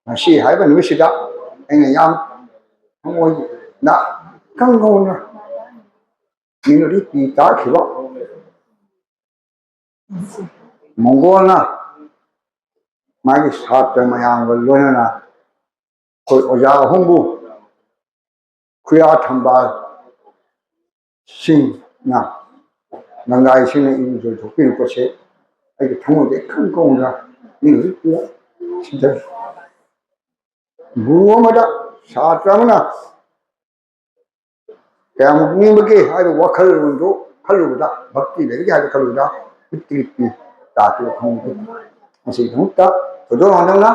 ꯉꯁꯤ ꯍꯥꯏꯕ ꯅꯨꯃꯤꯠꯁꯤꯗ ꯑꯩꯅ ꯌꯥꯝ ꯊꯃꯣꯏꯅ ꯀꯪꯍꯧꯅ ꯃꯤꯅꯣꯔꯤ ꯄꯤ ꯇꯥꯈꯤꯕ ꯃꯣꯡꯒꯣꯜꯅ ꯃꯥꯒꯤ ꯁꯥꯇ꯭ꯔ ꯃꯌꯥꯝꯒ ꯂꯣꯏꯅꯅ ꯑꯩꯈꯣꯏ ꯑꯣꯖꯥ ꯑꯍꯨꯝꯕꯨ ꯈꯨꯌꯥ ꯊꯝꯕꯥꯜ ꯁꯤꯡꯅ ꯂꯪꯒꯥꯏꯁꯤꯡꯅ ꯏꯔꯨꯖ ꯊꯣꯛꯄꯤꯔꯛꯄꯁꯦ ꯑꯩꯒꯤ ꯊꯃꯣꯏꯗ ꯏꯀꯪ ꯀꯪꯅ ꯃꯤꯅꯣꯔꯤ ꯄꯤ ꯁꯤꯗ ꯒꯨꯔꯨ ꯑꯃꯗ ꯁꯥꯇ꯭ꯔ ꯑꯃꯅ ꯀꯌꯥꯃꯨꯛ ꯅꯤꯡꯕꯒꯦ ꯍꯥꯏꯕ ꯋꯥꯈꯜꯂꯣꯟꯗꯨ ꯈꯜꯂꯨꯕꯗ ꯚꯛꯇꯤ ꯂꯩꯔꯤꯒꯦ ꯍꯥꯏꯕ ꯈꯜꯂꯨꯕꯗ ꯄꯤꯛꯇꯤ ꯄꯤ ꯇꯥꯈꯤꯕ ꯈꯪꯗꯦ ꯃꯁꯤꯒꯤꯗꯃꯛꯇ ꯊꯣꯏꯗꯣꯛ ꯍꯦꯟꯗꯣꯛꯅ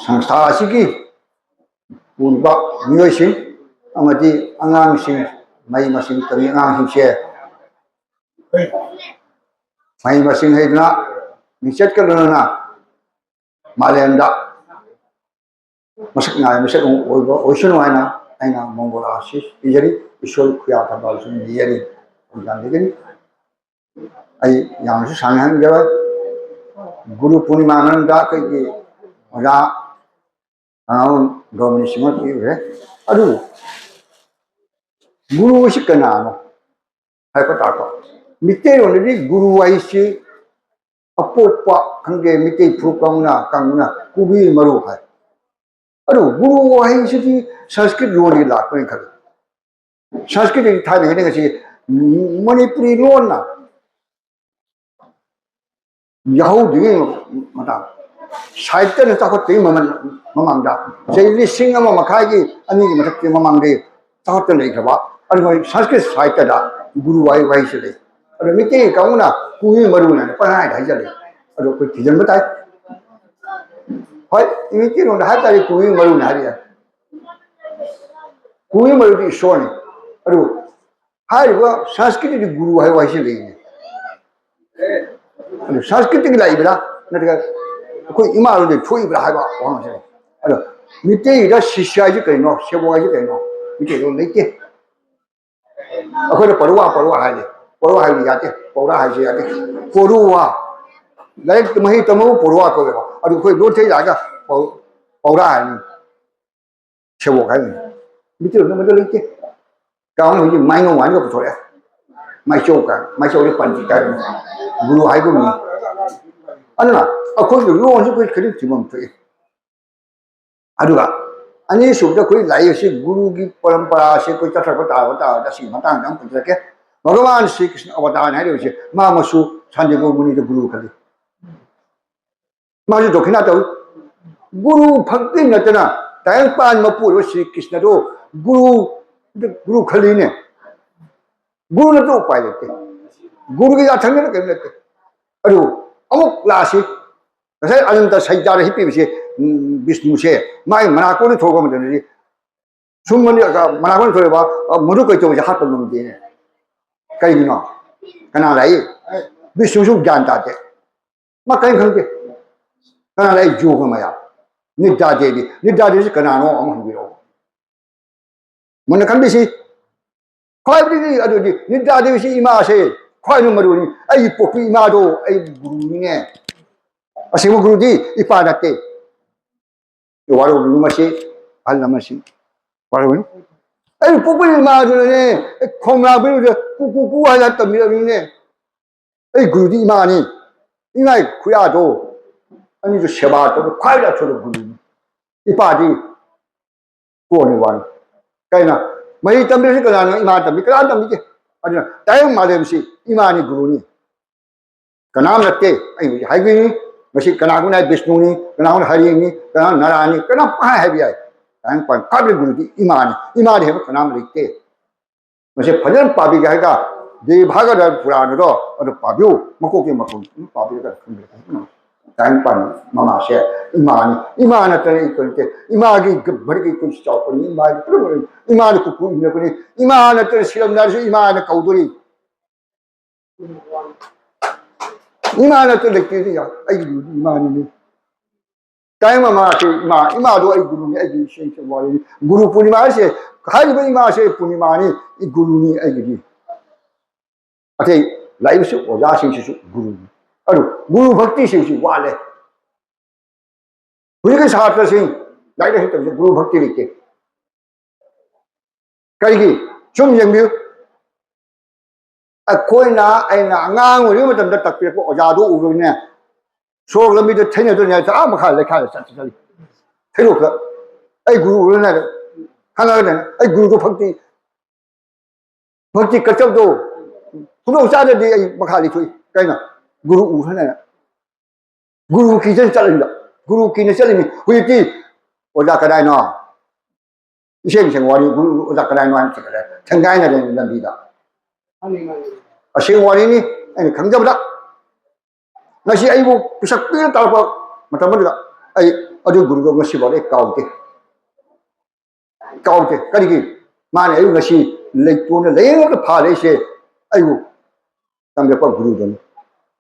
ꯁꯪꯁꯊꯥ ꯑꯁꯤꯒꯤ ꯄꯨꯔꯤꯕ ꯃꯤꯑꯣꯏꯁꯤꯡ ꯑꯃꯗꯤ ꯑꯉꯥꯡꯁꯤꯡ ꯃꯍꯩ ꯃꯁꯤꯡ ꯇꯝꯕꯤ ꯑꯉꯥꯡꯁꯤꯡꯁꯦ ꯃꯍꯩ ꯃꯁꯤꯡ ꯍꯩꯗꯨꯅ ꯃꯤꯡꯆꯠꯀ ꯂꯣꯏꯅꯅ मालेंदा मसक नाय मसक ओइबो ओइसनो आइना आइना मंगल आशीष इजरी ईश्वर खुया थबाल सुन दियरी जानदिगनि आई यामसु सांगहन गय गुरु पूर्णिमा नंदा कई ओजा आउ गवनि सिम की है अरु गुरु सिकनानो हाय को ताको मिते ओनदि गुरु वाइसी अपोपा खंगे मिते फुकाउना कांगना कुबी मरु है अरु गुरु वाही सिटी संस्कृत लोनी लापने खल संस्कृत थाने ने गसी मणिपुरी लोना याहू दिगे मता साहित्य ने ताको ते ममंदा जैली सिंह अमा मखागी अनि की मथक ममंदे ताको ले खबा अरु संस्कृत साहित्य दा गुरु वाही वाही से ले अरु मिते काउना कुबी मरु ने पढ़ाई हाइजले अरु कोई थिजन बताए होय इमिति नो दा तारी कुबी मरु ने हारिया कुबी मरु दी सोने अरु हारिबो संस्कृत दी गुरु वाही वाही से ले अरु संस्कृत की लाइबरा नटका कोई इमारो दे थोई बरा हाइबा वांग से अरु मिते दा शिष्य जी कइनो सेबो जी कइनो मिते रो लेके अखोय परुवा हाइले याते पौरा हाइजे याते परुवा लाइक मही तमो परुवा को अरु कोई लो थे जागा पौरा हाइनी सेबो हाइनी मिते रो मदो लेके गाउन हुई माइनो वान को थोड़े माइचो रे पंची का गुरु हाइगो मी अनना अखोय लोन से कोई खरि थिमम थे अदुगा अनि सुबदा कोई लाइफ से गुरु की परंपरा से कोई तथा सी मतांग नाम पुजके भगवान श्री कृष्ण अवतार है से मा मसु सांदेगो मुनि जो गुरु खले माजु दक्षिणा तो गुरु भक्ति नतना तायं पान मपुर श्री कृष्ण तो गुरु खली ने गुरु न तो उपाय लेते गुरु की याथंग ने कर लेते अरु अमुक लासी जैसे अनंत सैजार ही पी से विष्णु से माय मनाको ने थोगो मदन जी सुमनि का मनाको ने थोरेबा मरु कई तो हाथ पर नम दे कई दिनो कना लाई विष्णु सु ज्ञान ताते मा कई खंगे कना लाई जोग मया निद्दा देवी से कना नो अम हंबिरो मन खंबिसी खाइबदी अदुदी निद्दा देवी से इमा से खाइनु मरुनी आई पोपी इमा दो आई गुरु ने असिम गुरुदी इपा नते वारो गुरु मसी हल मसी वारो आई पोपी इमा दो ने खोमला बिरु कुकुकु हाला तमिरमी ने आई गुरुदी इमा नि इनाई खुया दो अनि जो सेवा तो खाइला छोरो गुरु इपा दी कोने वान काइना मई तमिर से कना इमा तमि कना तमि के अदना तायम मादेमसी इमा नि गुरु नि कनाम नते आई हाइगिनी मसी कनागुना विष्णुनी कनागुना हरिनी कना नारायणी कना पाए है बियाय तांग पन काबे गुरुदी इमानी है कनाम लिखते मसे फजन पाबी गायगा दे भागद पुराण रो अदु पाबियो मको के मको पाबी का खंबे तांग पन ममा से इमान तने करते इमागी बड़की कुछ चौपनी इमान प्रभु इमान कुकु ने कोनी इमान तने सिलमदार से इमान कौदरी इमान तो लेके दिया आई इमान ने टाइम मा से इमा दो आई गुरु ने आई से वाली गुरु पूर्णिमा से खाली भी इमा से पूर्णिमा ने गुरु ने आई दी अथे लाइव से ओजा से गुरु अरु गुरु भक्ति से वाले ꯍꯧꯖꯤꯛꯀꯤ ꯁꯥꯇ꯭ꯔꯁꯤꯡ ꯂꯥꯏꯔꯤꯛ ꯂꯥꯏꯁꯨ ꯇꯝꯕꯁꯤ ꯒꯨꯔꯨ ꯚꯛꯇꯤ ꯂꯩꯇꯦ ꯀꯔꯤꯒꯤ ꯁꯨꯝ ꯌꯦꯡꯕꯤꯌꯨ ꯑꯩꯈꯣꯏꯅ ꯑꯩꯅ ꯑꯉꯥꯡ ꯑꯣꯏꯔꯤꯉꯩ ꯃꯇꯝꯗ ꯇꯥꯛꯄꯤꯔꯛꯄ ꯑꯣꯖꯥꯗꯣ ꯎꯕꯅꯦ ꯁꯣꯔꯣꯛ ꯂꯝꯕꯤꯗ ꯊꯩꯅꯗꯣꯏꯅꯦ ꯑꯥ ꯃꯈꯥ ꯂꯩꯈꯥꯗ ꯆꯠꯂꯤ ꯊꯩꯗꯣꯛꯇ ꯑꯩ ꯒꯨꯔꯨ ꯎꯔꯅꯦ ꯈꯪꯉꯒꯅꯦ ꯑꯩ ꯒꯨꯔꯨꯗꯣ ꯚꯛꯇꯤ ꯀꯠꯆꯕꯗꯣ ꯈꯨꯗꯣꯡ ꯆꯥꯗ꯭ꯔꯗꯤ ꯑꯩ ꯃꯈꯥ ꯂꯩꯊꯣꯛꯏ ꯀꯩꯅꯣ ꯒꯨꯔꯨ ꯎꯔꯅꯦ ꯒꯨꯔꯨ ꯀꯤꯖꯅ ꯆꯠꯂꯤꯕ ꯒꯨꯔꯨ ꯀꯤꯅ ꯆꯠꯂꯤꯅꯤ ꯍꯧꯖꯤꯛꯇꯤ ꯑꯣꯖꯥ ꯀꯗꯥꯏꯅꯣ 이생 와리 우자 그라이노 한 책을 생각이나 되는 겁니다. 아시는 와리니 아니 강자보다 나시 아이고 부삭비를 따고 맞다버리다 아이 어디 구르고 것이 버리 까우게 까리기 만에 아이고 것이 레토는 레어도 파레시 아이고 담배과 구르던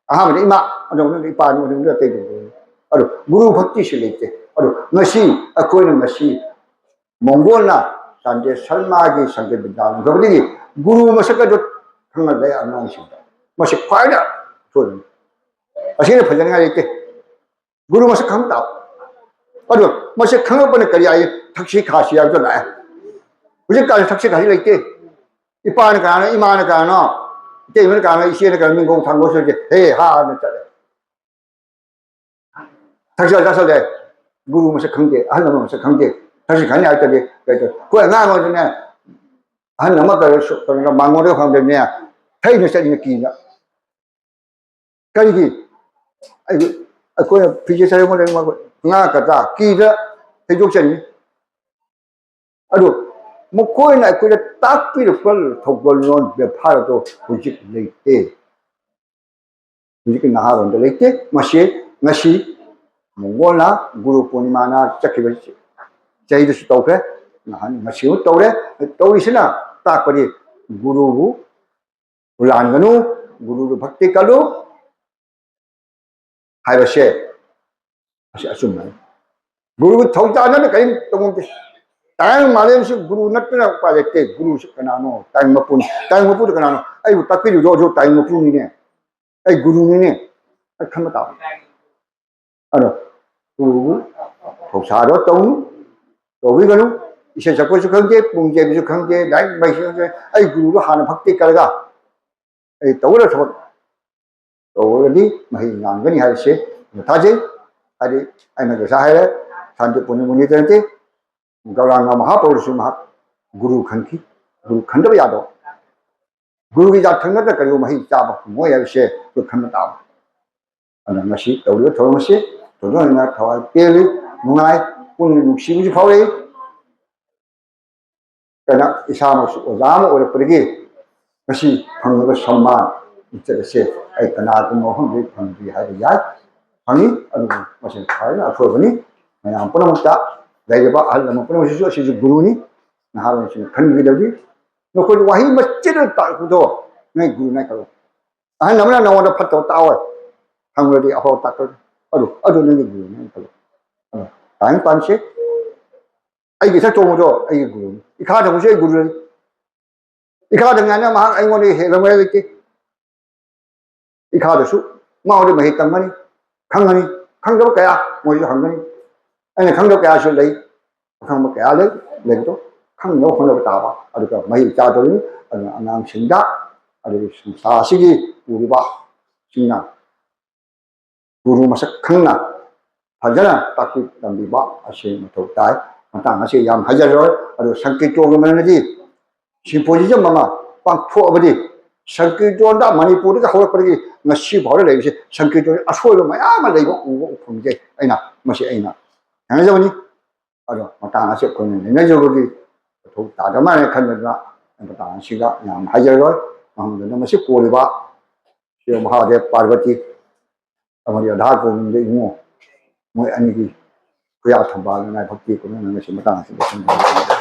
아하면 이마 어느 이빠는 어느 때도 아로 구루 භક્તિ 실례게 아로 것이 아코는 것이 몽골나 산제 설마기 상대 비단 그분이 구루 머석도 정말 내 안나오십니다. 머석 과이다 소리. 아시는 번장이 이렇게 구루 머석 강다. 아주 머석 강을 보내 거리 아예 택시 가시야도 나. 우리까지 택시 가시려 있게 이빠는 가나 이마는 가나 때문에 가나 이시는 가는 민공 당고서 이제 해하는 자래. 택시가 가서 내 구루 머석 강제 한 놈은 머석 강제 다시 가냐 할 때에 그래서 그거 나머지는 한 넘어가서 그러나 망고를 하면 해이는 세는 기냐 그러기 아이고 그거 비제 사용을 하는 거 나가다 기자 해족전이 아주 뭐 거기나 그게 딱 필요 걸 독벌론 파라도 부직 내때 부직 나하는데 내때 마시 몽골나 구루 포니마나 짝기버지 저희들이 또 그래 한 마시고 또 그래 또 있으나 딱 버리 구루부 불안가누 구루를 박대가루 하이버시 아시면 구루 정자는 그냥 또 다른 말에서 구루 낫더라 빠졌대 구루 식가나노 땅 먹고 그나노 아이고 딱 필요 저 땅 먹고니네 아이 구루니네 칸마다 알아 구루 복사로 또 위가는 이제 자꾸서 관계 문제비서 관계 나이 마시는 아이 구루로 하는 박대 깔아가 이 떠올려서 떠올리 마이 난거니 할시 다지 아리 아이나 사해 산지 보는 문이 되는데 가랑가 마하포르스 마 구루 칸키 구루 칸도 야도 구루기 자탄 것도 그리고 마이 잡아 뭐야시 그 칸다 아나 마시 떠올려 더마시 도전이나 더 깨리 문화의 오늘 60이 파울이 그러나 이사모스 오자모 오르프리기 것이 방어가 선만 이제서 아이 그나도 뭐 한게 방비 하리야 방이 아주 무슨 파일 앞으로니 그냥 뿌려먹다 내가 봐 알면 뿌려먹으시죠 시주 구루니 나하는 지금 간기들이 놓고 와히 멋지를 따고도 내 구루네 가로 아 너무나 나와도 파도 따와 방어리 아파 따고 아주 내 구루네 가로 다른 반식 아이게 색종으로 아이게 구루 이 카드 보세요 구루 이 카드 안에 막 아이원이 해놓아야 될게 이 카드 수 마을에 뭐 했단 말이 강간이 강도 그야 뭐지 강간이 아니 강도 그야 실 레이 강도 그야 레이 레이도 강도 혼을 따봐 아니까 마이 짜더니 안양 신다 아니 사식이 우리 봐 신나 구루 마석 강나 하잖아 딱히 남비바 아시 뭐 다이 땅 아시 양 하자로 아주 상기 쪽으로는지 심포지점 마마 빵 투어버디 상기 쪽다 마니푸르가 허버기 나시 버를 내지 상기 쪽 아소로 마야만 내고 오고 품게 아이나 마시 아이나 양자분이 아주 땅 아시 거는 내가 저기 또 다자만에 간다 땅 아시가 양 하자로 아무도 마시 꼬리바 시험 하게 파르바티 아무리 다 고는데 뭐 뭐 아니기 그야 탐방이나 법기 그러는 것이 마땅하지 못합니다.